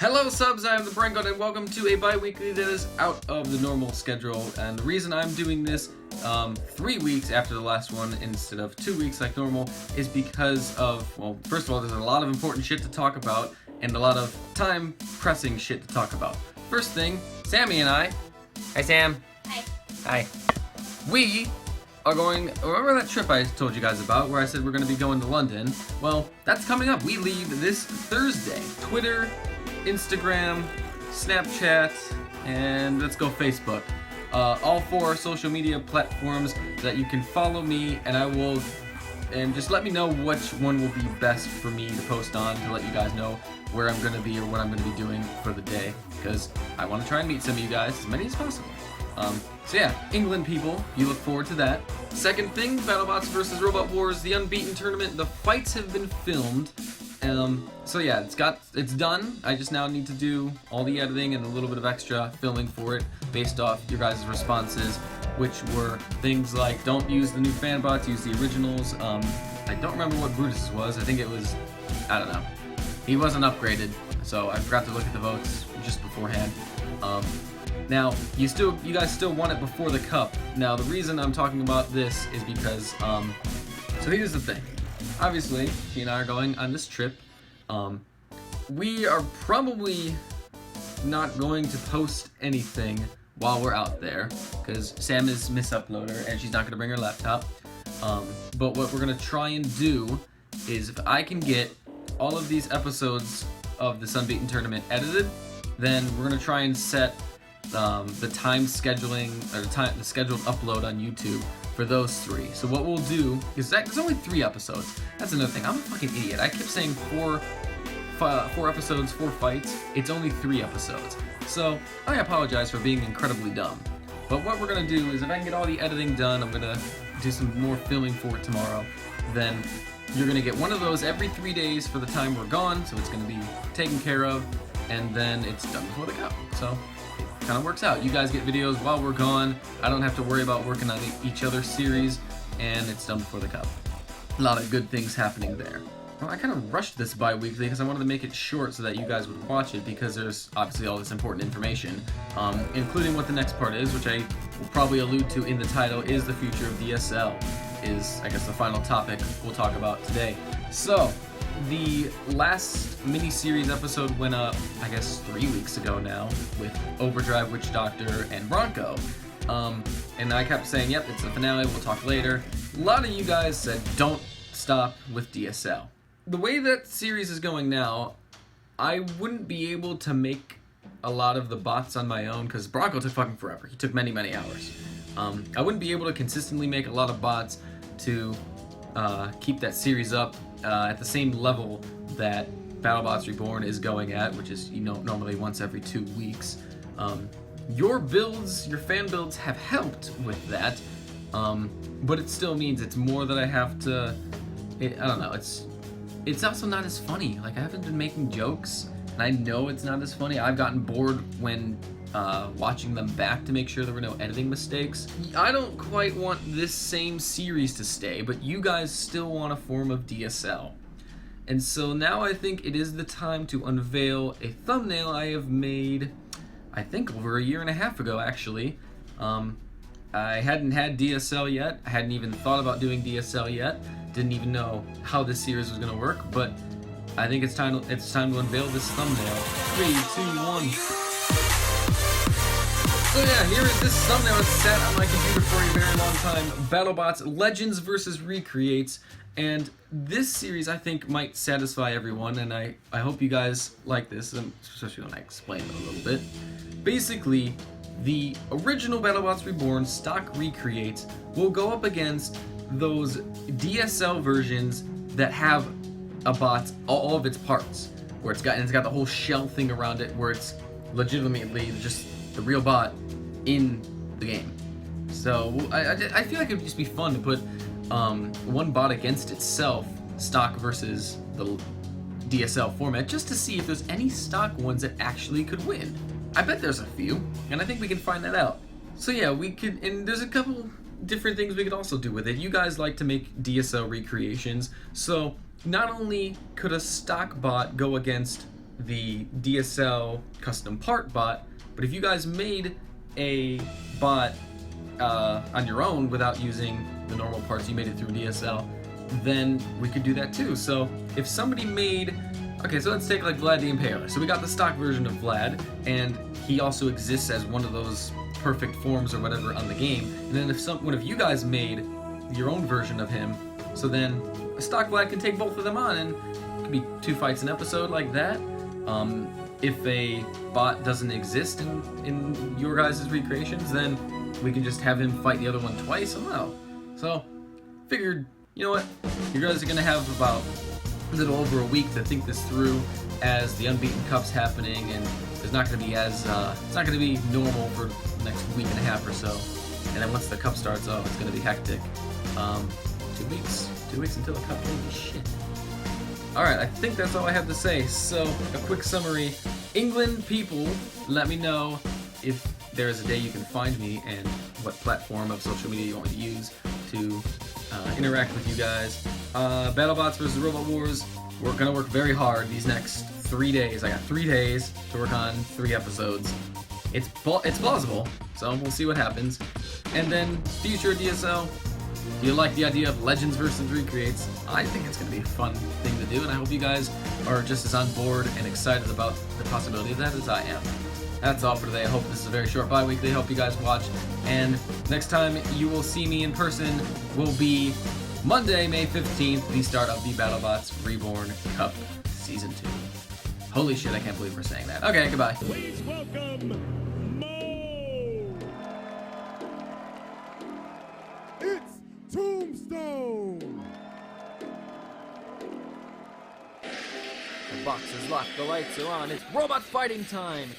Hello subs, I am the Barangoat and welcome to a bi-weekly that is out of the normal schedule. And the reason I'm doing this 3 weeks after the last one instead of 2 weeks like normal is because of, well, first of all, there's a lot of important shit to talk about and a lot of time-pressing shit to talk about. First thing, Sammy and I, hi Sam. Hi. Hi. We are going, remember that trip I told you guys about where I said we're going to be going to London? Well, that's coming up. We leave this Thursday. Twitter, Instagram, Snapchat, and let's go Facebook. All 4 social media platforms that you can follow me, and just let me know which one will be best for me to post on to let you guys know where I'm going to be or what I'm going to be doing for the day, because I want to try and meet some of you guys, as many as possible. So yeah, England people, you look forward to that. Second thing, BattleBots versus Robot Wars, the Unbeaten tournament. The fights have been filmed. So yeah, it's done. I just now need to do all the editing and a little bit of extra filming for it based off your guys' responses, which were things like don't use the new fan bots, use the originals. I don't remember what Brutus's was. I think it was, I don't know. He wasn't upgraded, so I forgot to look at the votes just beforehand. Now, you guys still want it before the cup. Now, the reason I'm talking about this is because, so here's the thing. Obviously, she and I are going on this trip. We are probably not going to post anything while we're out there, because Sam is misuploader and she's not going to bring her laptop. But what we're going to try and do is if I can get all of these episodes of this Unbeaten tournament edited, then we're going to try and set the time scheduling, or the scheduled upload on YouTube for those 3. So what we'll do is there's only 3 episodes. That's another thing. I'm a fucking idiot. I kept saying 4 episodes, 4 fights. It's only 3 episodes. So I apologize for being incredibly dumb. But what we're gonna do is if I can get all the editing done, I'm gonna do some more filming for it tomorrow. Then you're gonna get one of those every 3 days for the time we're gone. So it's gonna be taken care of, and then it's done before the cup. So it kind of works out. You guys get videos while we're gone. I don't have to worry about working on each other's series, and it's done before the cup. A lot of good things happening there. Well, I kind of rushed this bi-weekly because I wanted to make it short so that you guys would watch it, because there's obviously all this important information, including what the next part is, which I will probably allude to in the title, is the future of DSL, is, I guess, the final topic we'll talk about today. So, the last mini-series episode went up, I guess, 3 weeks ago now, with Overdrive, Witch Doctor, and Bronco. And I kept saying, yep, it's the finale, we'll talk later. A lot of you guys said, don't stop with DSL. The way that series is going now, I wouldn't be able to make a lot of the bots on my own, because Bronco took fucking forever. He took many, many hours. I wouldn't be able to consistently make a lot of bots to keep that series up at the same level that BattleBots Reborn is going at, which is, normally once every 2 weeks. Your builds, your fan builds have helped with that, but it still means it's more that I have to, I don't know, it's also not as funny. Like, I haven't been making jokes, and I know it's not as funny. I've gotten bored when watching them back to make sure there were no editing mistakes. I don't quite want this same series to stay, but you guys still want a form of DSL. And so now I think it is the time to unveil a thumbnail I have made, I think over a year and a half ago, actually. I hadn't had DSL yet. I hadn't even thought about doing DSL yet. Didn't even know how this series was gonna work, but I think it's time to unveil this thumbnail. 3, 2, 1. So yeah, here is this thumbnail that's sat on my computer for a very long time. BattleBots Legends versus Recreates. And this series, I think, might satisfy everyone, and I hope you guys like this, especially when I explain it a little bit. Basically, the original BattleBots Reborn stock Recreates will go up against those DSL versions that have a bot, all of its parts, where it's got the whole shell thing around it, where it's legitimately just the real bot in the game. So I feel like it would just be fun to put one bot against itself, stock versus the DSL format, just to see if there's any stock ones that actually could win. I bet there's a few, and I think we can find that out. So yeah, we could, and there's a couple different things we could also do with it. You guys like to make DSL recreations, so not only could a stock bot go against the DSL custom part bot, but if you guys made a bot on your own without using the normal parts, you made it through DSL, then we could do that too. So if somebody made, okay, so let's take like Vlad the Impaler. So we got the stock version of Vlad, and he also exists as one of those perfect forms or whatever on the game. And then if one of you guys made your own version of him, so then a stock Vlad can take both of them on, and it could be 2 fights an episode like that. If a bot doesn't exist in your guys' recreations, then we can just have him fight the other one twice. Oh, so figured, you know what, you guys are gonna have about a little over a week to think this through as the Unbeaten Cup's happening, and it's not gonna be as it's not gonna be normal for the next week and a half or so. And then once the cup starts, oh, it's gonna be hectic. 2 weeks until the cup. Holy shit. Alright, I think that's all I have to say. So, a quick summary. England people, let me know if there is a day you can find me and what platform of social media you want me to use to interact with you guys. BattleBots versus Robot Wars. We're gonna work very hard these next 3 days. I got 3 days to work on 3 episodes. It's plausible, so we'll see what happens. And then future DSL. If you like the idea of Legends versus Recreates, I think it's going to be a fun thing to do, and I hope you guys are just as on board and excited about the possibility of that as I am. That's all for today. I hope this is a very short bi-weekly. I hope you guys watch, and next time you will see me in person will be Monday, May 15th, the start of the BattleBots Reborn Cup Season 2. Holy shit, I can't believe we're saying that. Okay, goodbye. Please welcome Tombstone! The box is locked, the lights are on, it's robot fighting time!